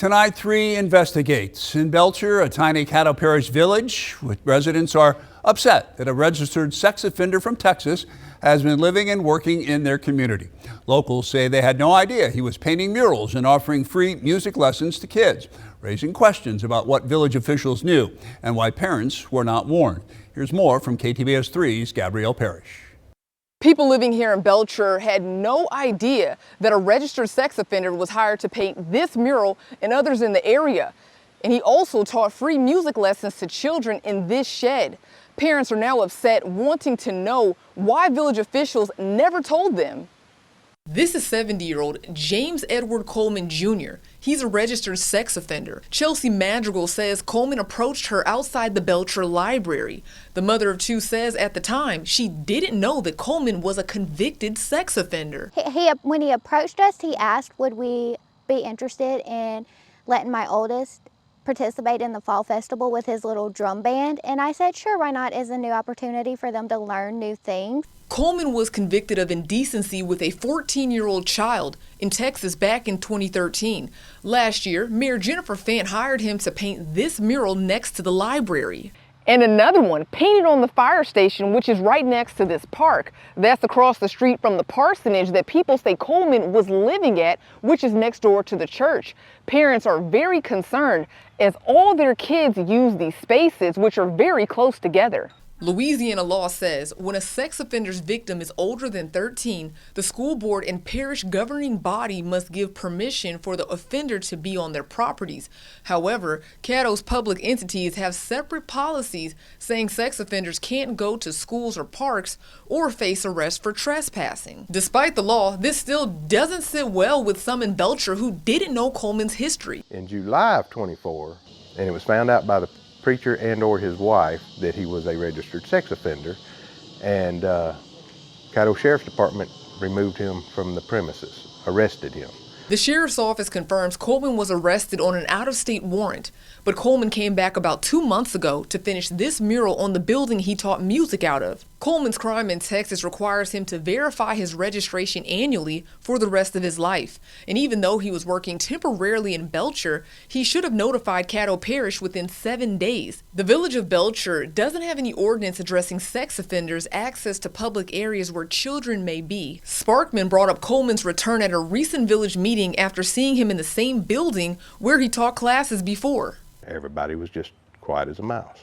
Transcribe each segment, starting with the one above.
Tonight, 3 investigates. In Belcher, a tiny Caddo Parish village, residents are upset that a registered sex offender from Texas has been living and working in their community. Locals say they had no idea he was painting murals and offering free music lessons to kids, raising questions about what village officials knew and why parents were not warned. Here's more from KTBS 3's Gabrielle Parrish. People living here in Belcher had no idea that a registered sex offender was hired to paint this mural and others in the area. And he also taught free music lessons to children in this shed. Parents are now upset, wanting to know why village officials never told them. This is 70-year-old James Edward Coleman Jr. He's a registered sex offender. Chelsea Madrigal says Coleman approached her outside the Belcher library. The mother of 2 says at the time she didn't know that Coleman was a convicted sex offender. When he approached us, he asked would we be interested in letting my oldest participate in the fall festival with his little drum band, and I said sure, why not, as a new opportunity for them to learn new things. Coleman was convicted of indecency with a 14-year-old child in Texas back in 2013. Last year, Mayor Jennifer Fant hired him to paint this mural next to the library. And another one painted on the fire station, which is right next to this park. That's across the street from the parsonage that people say Coleman was living at, which is next door to the church. Parents are very concerned as all their kids use these spaces, which are very close together. Louisiana law says when a sex offender's victim is older than 13, the school board and parish governing body must give permission for the offender to be on their properties. However, Caddo's public entities have separate policies saying sex offenders can't go to schools or parks or face arrest for trespassing. Despite the law, this still doesn't sit well with some in Belcher who didn't know Coleman's history. In July of 24, and it was found out by the preacher and or his wife that he was a registered sex offender, and Caddo Sheriff's Department removed him from the premises, arrested him. The sheriff's office confirms Coleman was arrested on an out-of-state warrant, but Coleman came back about 2 months ago to finish this mural on the building he taught music out of. Coleman's crime in Texas requires him to verify his registration annually for the rest of his life. And even though he was working temporarily in Belcher, he should have notified Caddo Parish within 7 days. The village of Belcher doesn't have any ordinance addressing sex offenders' access to public areas where children may be. Sparkman brought up Coleman's return at a recent village meeting after seeing him in the same building where he taught classes before. Everybody was just quiet as a mouse.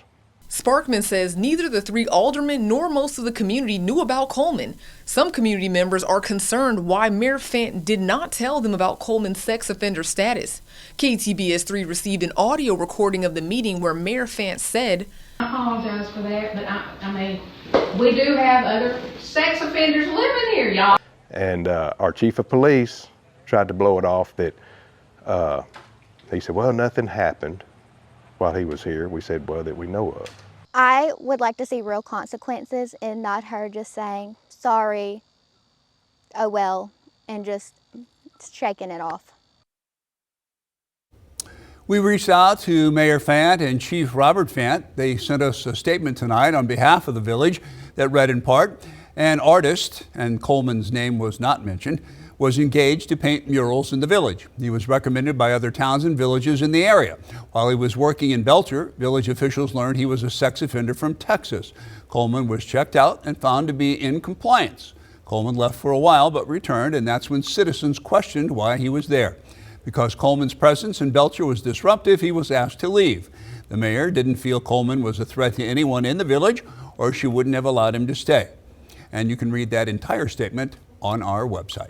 Sparkman says neither the 3 aldermen nor most of the community knew about Coleman. Some community members are concerned why Mayor Fant did not tell them about Coleman's sex offender status. KTBS 3 received an audio recording of the meeting where Mayor Fant said, I apologize for that, but I mean, we do have other sex offenders living here, y'all. And our chief of police tried to blow it off that he said, well, nothing happened while he was here. We said, well, that we know of. I would like to see real consequences and not her just saying sorry, oh well, and just shaking it off. We reached out to Mayor Fant and Chief Robert Fant. They sent us a statement tonight on behalf of the village that read in part, an artist, and Coleman's name was not mentioned, was engaged to paint murals in the village. He was recommended by other towns and villages in the area. While he was working in Belcher, village officials learned he was a sex offender from Texas. Coleman was checked out and found to be in compliance. Coleman left for a while but returned, and that's when citizens questioned why he was there. Because Coleman's presence in Belcher was disruptive, he was asked to leave. The mayor didn't feel Coleman was a threat to anyone in the village, or she wouldn't have allowed him to stay. And you can read that entire statement on our website.